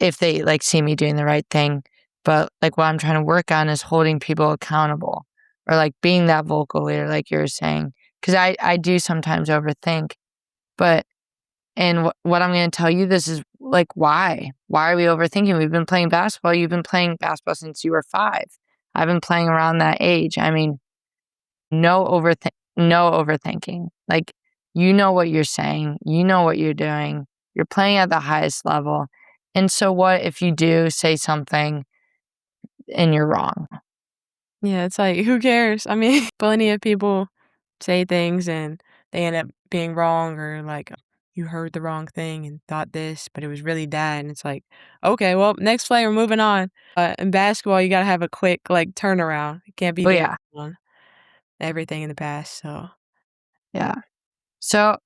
Speaker 1: if they, like, see me doing the right thing. But, like, what I'm trying to work on is holding people accountable or, like, being that vocal leader like you were saying, because I do sometimes overthink, but and what I'm gonna tell you, this is, like, why? Why are we overthinking? We've been playing basketball. You've been playing basketball since you were 5. I've been playing around that age. I mean, no overthinking. Like, you know what you're saying, you know what you're doing, you're playing at the highest level, and so what if you do say something and you're wrong?
Speaker 2: Yeah, it's like, who cares? I mean, plenty of people say things and they end up being wrong or like you heard the wrong thing and thought this, but it was really that. And it's like, okay, well, next play, we're moving on. In basketball, you gotta have a quick like turnaround. You can't be
Speaker 1: Oh,
Speaker 2: dwelling
Speaker 1: yeah,
Speaker 2: on everything in the past. So
Speaker 1: yeah. So,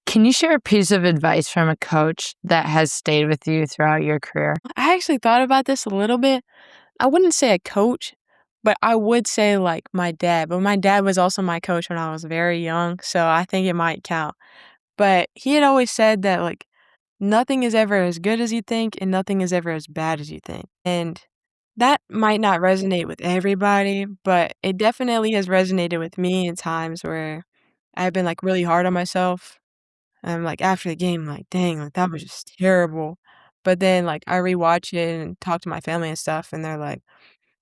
Speaker 1: can you share a piece of advice from a coach that has stayed with you throughout your career?
Speaker 2: I actually thought about this a little bit. I wouldn't say a coach, but I would say like my dad. But my dad was also my coach when I was very young, so I think it might count. But he had always said that, like, nothing is ever as good as you think, and nothing is ever as bad as you think. And that might not resonate with everybody, but it definitely has resonated with me in times where I've been, like, really hard on myself. And, like, after the game, like, "Dang, like, that was just terrible." But then, like, I rewatch it and talk to my family and stuff, and they're like,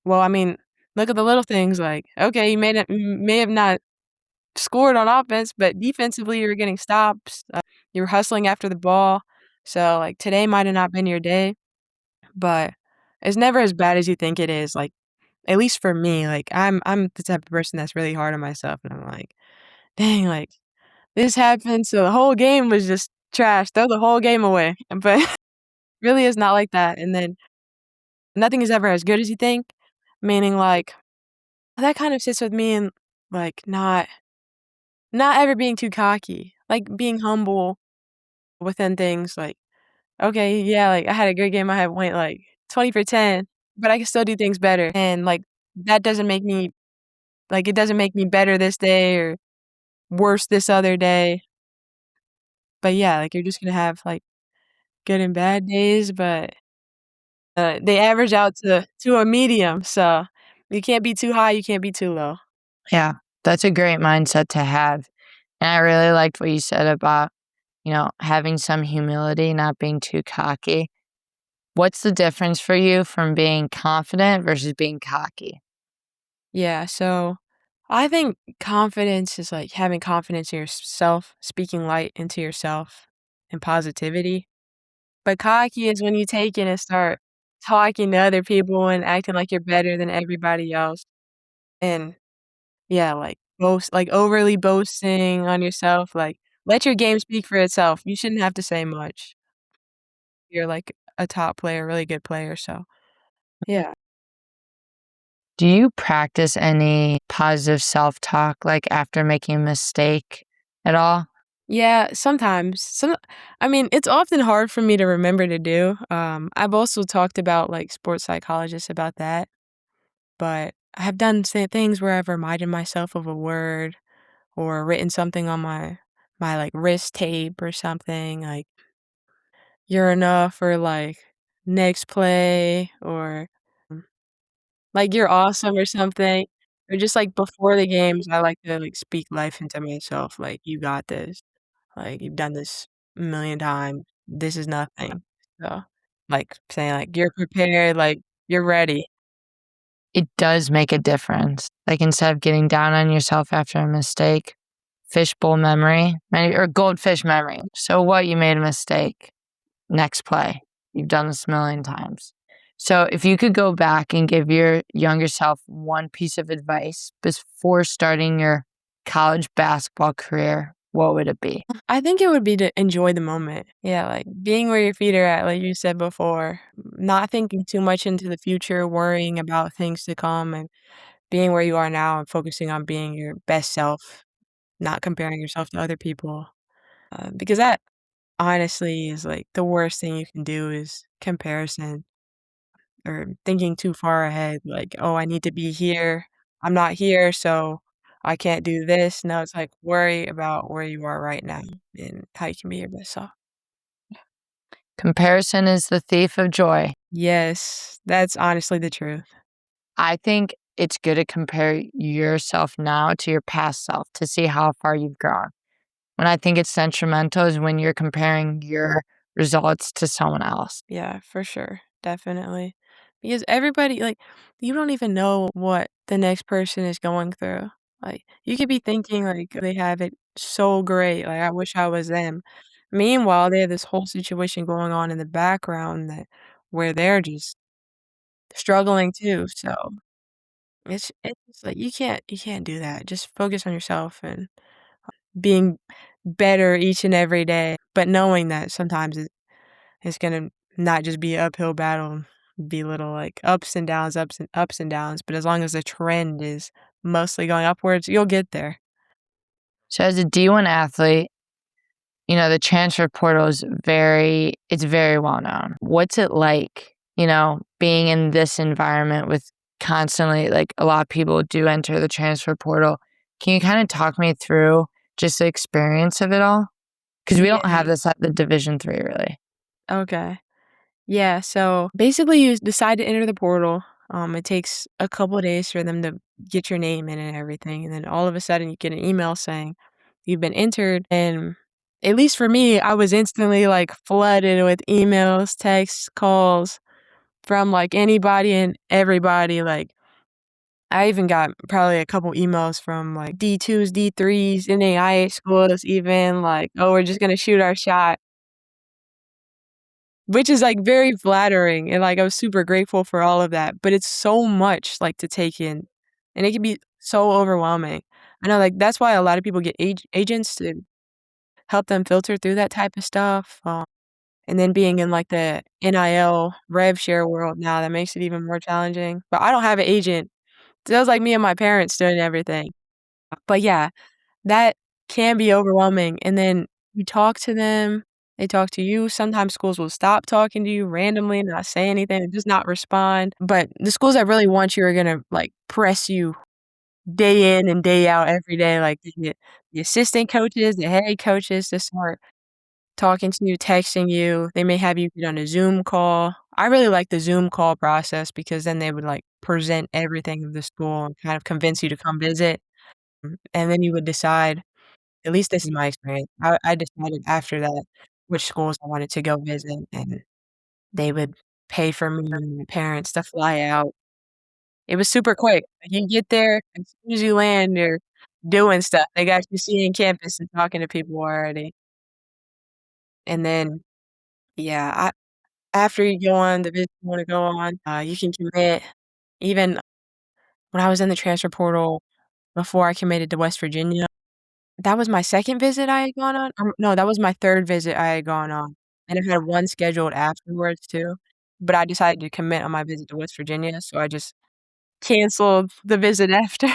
Speaker 2: "Well, I mean, look at the little things, like, okay, you may have not scored on offense, but defensively, you were getting stops, you were hustling after the ball, so, like, today might have not been your day, but it's never as bad as you think it is, like, at least for me, like, I'm the type of person that's really hard on myself, and I'm like, "Dang, like, this happened, so the whole game was just trash, throw the whole game away." But really is not like that, and then nothing is ever as good as you think, meaning, like, that kind of sits with me and, like, not ever being too cocky, like, being humble within things, like, "Okay, yeah, like, I had a great game, I had went, like, 20 for 10, but I can still do things better," and, like, that doesn't make me like, it doesn't make me better this day or worse this other day, but yeah, like, you're just gonna have, like, good and bad days, but, they average out to a medium, so you can't be too high, you can't be too low.
Speaker 1: Yeah, that's a great mindset to have. And I really liked what you said about, having some humility, not being too cocky. What's the difference for you from being confident versus being cocky?
Speaker 2: Yeah, so I think confidence is, like, having confidence in yourself, speaking light into yourself and positivity, but cocky is when you take it and start talking to other people and acting like you're better than everybody else, and yeah, like, overly boasting on yourself, like, let your game speak for itself, you shouldn't have to say much. You're, like, a top player, really good player, so yeah.
Speaker 1: Do you practice any positive self talk like after making a mistake at all?
Speaker 2: Yeah, sometimes. I mean, it's often hard for me to remember to do. I've also talked about, like, sports psychologists about that, but I have done things where I've reminded myself of a word or written something on my, like, wrist tape or something, like, "You're enough," or, like, "Next play," or, mm, like, "You're awesome," or something, or just, like, before the games, I like to, like, speak life into myself, like, "You got this." Like, "You've done this a million times. This is nothing." So, like, saying, like, "You're prepared," like, "You're ready."
Speaker 1: It does make a difference. Like instead of getting down on yourself after a mistake, fishbowl memory, or goldfish memory. So what? You made a mistake. Next play. You've done this a million times. So if you could go back and give your younger self one piece of advice before starting your college basketball career, what would it be?
Speaker 2: I think it would be to enjoy the moment. Yeah, like, being where your feet are at, like you said before, not thinking too much into the future, worrying about things to come, and being where you are now and focusing on being your best self, not comparing yourself to other people, because that honestly is, like, the worst thing you can do is comparison. Or thinking too far ahead, like, "Oh, I need to be here. I'm not here, so I can't do this." No, it's like, worry about where you are right now and how you can be your best self.
Speaker 1: Comparison is the thief of joy.
Speaker 2: Yes, that's honestly the truth.
Speaker 1: I think it's good to compare yourself now to your past self to see how far you've grown. When I think it's detrimental is when you're comparing your results to someone else.
Speaker 2: Yeah, for sure, definitely. Because everybody like, you don't even know what the next person is going through. Like, you could be thinking, like, they have it so great, like, "I wish I was them." Meanwhile, they have this whole situation going on in the background that where they're just struggling too, so it's just like you can't do that. Just focus on yourself and being better each and every day, but knowing that sometimes it's gonna not just be an uphill battle, be little, like, ups and downs, but as long as the trend is mostly going upwards, you'll get there.
Speaker 1: So as a D1 athlete, the transfer portal is very well known. What's it like, being in this environment with constantly like a lot of people do enter the transfer portal. Can you kind of talk me through just the experience of it all? Because we don't
Speaker 2: Yeah.
Speaker 1: have this at the Division 3 really.
Speaker 2: Okay. Yeah, so basically you decide to enter the portal. It takes a couple of days for them to get your name in and everything, and then all of a sudden you get an email saying you've been entered. And at least for me, I was instantly like flooded with emails, texts, calls from like anybody and everybody. Like I even got probably a couple emails from like D2s, D3s, NAIA schools, even like, oh, we're just gonna shoot our shot. which is, like, very flattering, and, like, I was super grateful for all of that, but it's so much, like, to take in, and it can be so overwhelming. I know, like, that's why a lot of people get agents to help them filter through that type of stuff, and then being in, like, the NIL rev share world now, that makes it even more challenging, but I don't have an agent, so it was, like, me and my parents doing everything. But, yeah, that can be overwhelming, and then you talk to them, they talk to you. Sometimes schools will stop talking to you randomly, not say anything, just not respond, but the schools that really want you are gonna, like, press you day in and day out every day, like, the assistant coaches, the head coaches just start talking to you, texting you. They may have you get on a Zoom call. I really like the Zoom call process because then they would, like, present everything of the school and kind of convince you to come visit, and then you would decide. At least this is my experience. I decided after that which schools I wanted to go visit, and they would pay for me and my parents to fly out. It was super quick. Like, you get there, as soon as you land, you're doing stuff. They got you seeing campus and talking to people already. And then, yeah, after you go on the visit you wanna go on, you can commit. Even when I was in the transfer portal before I committed to West Virginia, that was my 2nd visit I had gone on, no, that was my 3rd visit I had gone on, and I had one scheduled afterwards too, but I decided to commit on my visit to West Virginia, so I just canceled the visit after,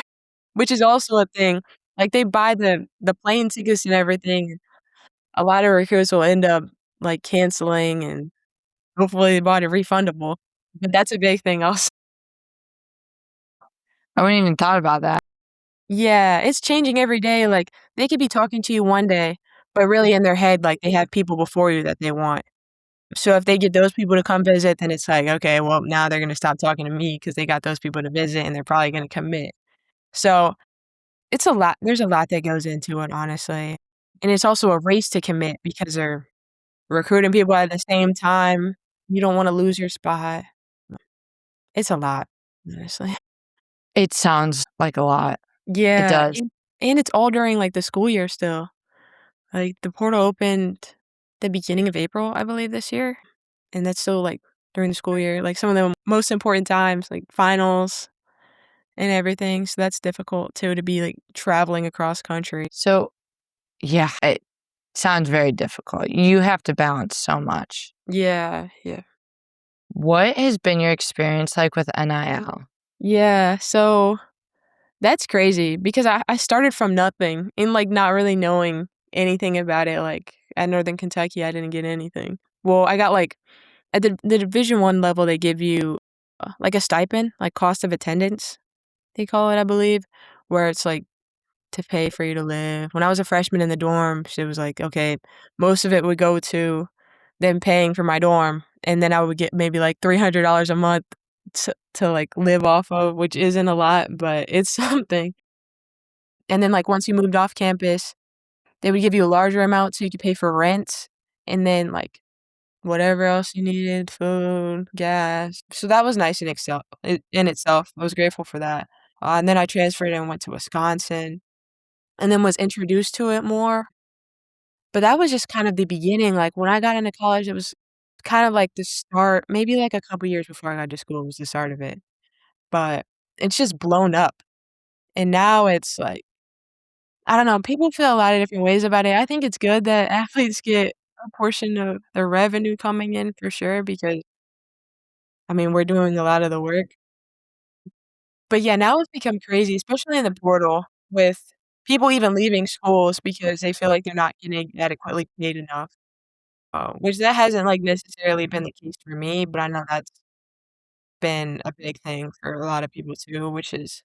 Speaker 2: which is also a thing. Like, they buy the plane tickets and everything. A lot of recruits will end up, like, canceling, and hopefully they bought it refundable, but that's a big thing also.
Speaker 1: I wouldn't even thought about that.
Speaker 2: Yeah, it's changing every day, like, they could be talking to you one day, but really in their head, like, they have people before you that they want. So if they get those people to come visit, then it's like, "Okay, well, now they're gonna stop talking to me because they got those people to visit, and they're probably gonna commit." So, it's a lot there's a lot that goes into it, honestly, and it's also a race to commit because they're recruiting people at the same time. You don't wanna lose your spot. It's a lot, honestly.
Speaker 1: It sounds like a lot. It
Speaker 2: Yeah,
Speaker 1: does.
Speaker 2: and it's all during, like, the school year still. Like, the portal opened the beginning of April, I believe, this year, and that's still, like, during the school year, like, some of the most important times, like finals and everything, so that's difficult too to be, like, traveling across country.
Speaker 1: So, yeah, it sounds very difficult. You have to balance so much.
Speaker 2: Yeah, yeah.
Speaker 1: What has been your experience like with NIL?
Speaker 2: Yeah, so that's crazy because I started from nothing and, like, not really knowing anything about it, like, at Northern Kentucky, I didn't get anything. Well, I got, like at the Division I level, they give you, like, a stipend, like, cost of attendance, they call it, I believe, where it's, like, to pay for you to live. When I was a freshman in the dorms, it was like, okay, most of it would go to them paying for my dorm, and then I would get maybe, like, $300 a month to, like, live off of, which isn't a lot, but it's something. And then, like, once you moved off campus, they would give you a larger amount so you could pay for rent, and then, like, whatever else you needed, food, gas. So that was nice in itself. I was grateful for that. And then I transferred and went to Wisconsin, and then was introduced to it more. But that was just kind of the beginning, like, when I got into college, it was kind of like the start maybe, like, a couple years before I got to school was the start of it, but it's just blown up, and now it's like I don't know, people feel a lot of different ways about it. I think it's good that athletes get a portion of their revenue coming in for sure because, I mean, we're doing a lot of the work. But, yeah, now it's become crazy, especially in the portal with people even leaving schools because they feel like they're not getting adequately paid enough. Which that hasn't, like, necessarily been the case for me, but I know that's been a big thing for a lot of people too, which has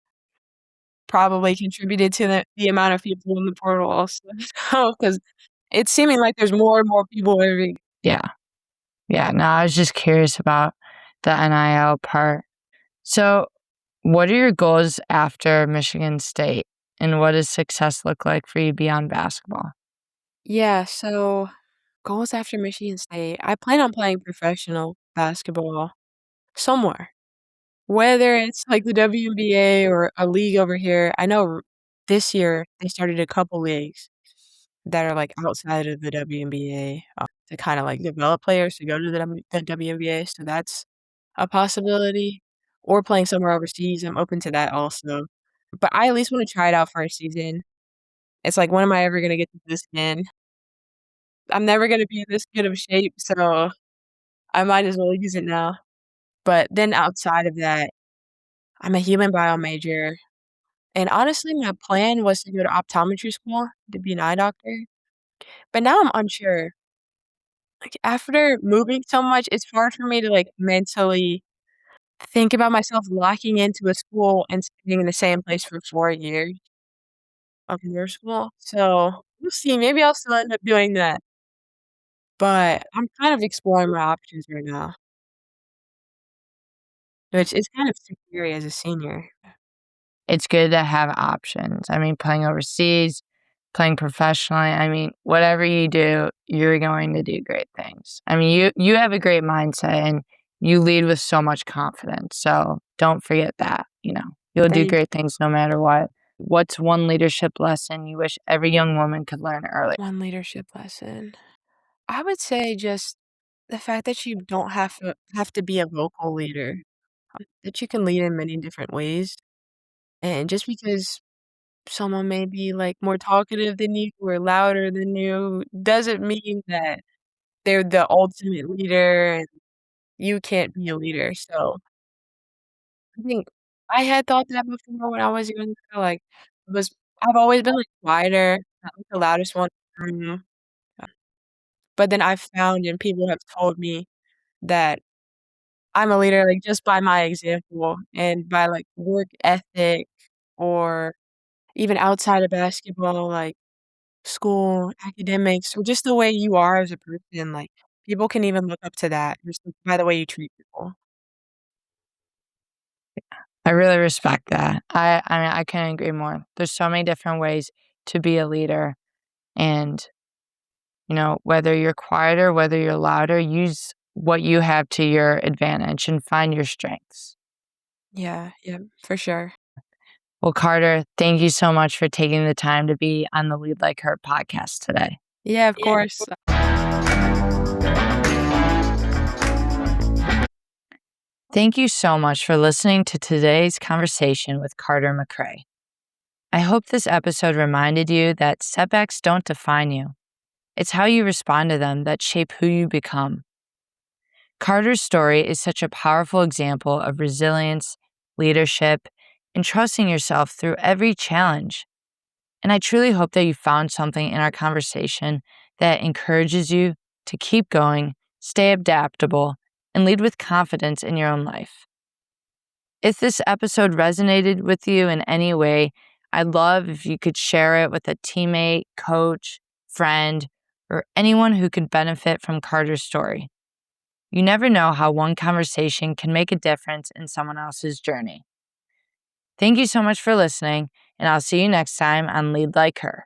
Speaker 2: probably contributed to the amount of people in the portal also. So, 'cause it's seeming like there's more and more people every
Speaker 1: Yeah. Yeah. No, I was just curious about the NIL part. So, what are your goals after Michigan State? And what does success look like for you beyond basketball?
Speaker 2: Yeah, so goals after Michigan State, I plan on playing professional basketball somewhere. Whether it's like the WNBA or a league over here, I know this year they started a couple leagues that are, like, outside of the WNBA. to kinda, like, develop players to go to the WNBA, so that's a possibility, or playing somewhere overseas, I'm open to that also. But I at least wanna try it out for a season. It's like, when am I ever gonna get to this again? I'm never gonna be in this good of shape, so I might as well use it now. But then outside of that, I'm a human bio major, and honestly, my plan was to go to optometry school to be an eye doctor, but now I'm unsure. Like, after moving so much, it's hard for me to, like, mentally think about myself locking into a school and staying in the same place for 4 years of near school, so we'll see, maybe I'll still end up doing that, but I'm kind of exploring my options right now, which is kind of scary as a senior.
Speaker 1: It's good to have options. I mean, playing overseas, playing professionally, I mean, whatever you do, you're going to do great things. I mean, you have a great mindset and you lead with so much confidence. So don't forget that, you know. You'll do
Speaker 2: Thank
Speaker 1: great things no matter what. What's one leadership lesson you wish every young woman could learn early?
Speaker 2: One leadership lesson. I would say just the fact that you don't have to be a vocal leader, that you can lead in many different ways, and just because someone may be, like, more talkative than you or louder than you doesn't mean that they're the ultimate leader and you can't be a leader, so I think I had thought that before when I was younger, like, was I've always been, like, quieter, not, like, the loudest one in the room, but then I've found and people have told me that I'm a leader, like, just by my example and by, like, work ethic or even outside of basketball, like, school, academics, or just the way you are as a person, like, people can even look up to that just by the way you treat people.
Speaker 1: I really respect that. I mean, I couldn't agree more. There's so many different ways to be a leader and you know, whether you're quieter, whether you're louder, use what you have to your advantage and find your strengths.
Speaker 2: Yeah, yeah, for sure.
Speaker 1: Well, Carter, thank you so much for taking the time to be on the Lead Like Her podcast today.
Speaker 2: Yeah, of course.
Speaker 1: Thank you so much for listening to today's conversation with Carter McCray. I hope this episode reminded you that setbacks don't define you. It's how you respond to them that shape who you become. Carter's story is such a powerful example of resilience, leadership, and trusting yourself through every challenge. And I truly hope that you found something in our conversation that encourages you to keep going, stay adaptable, and lead with confidence in your own life. If this episode resonated with you in any way, I'd love if you could share it with a teammate, coach, friend, or anyone who could benefit from Carter's story. You never know how one conversation can make a difference in someone else's journey. Thank you so much for listening, and I'll see you next time on Lead Like Her.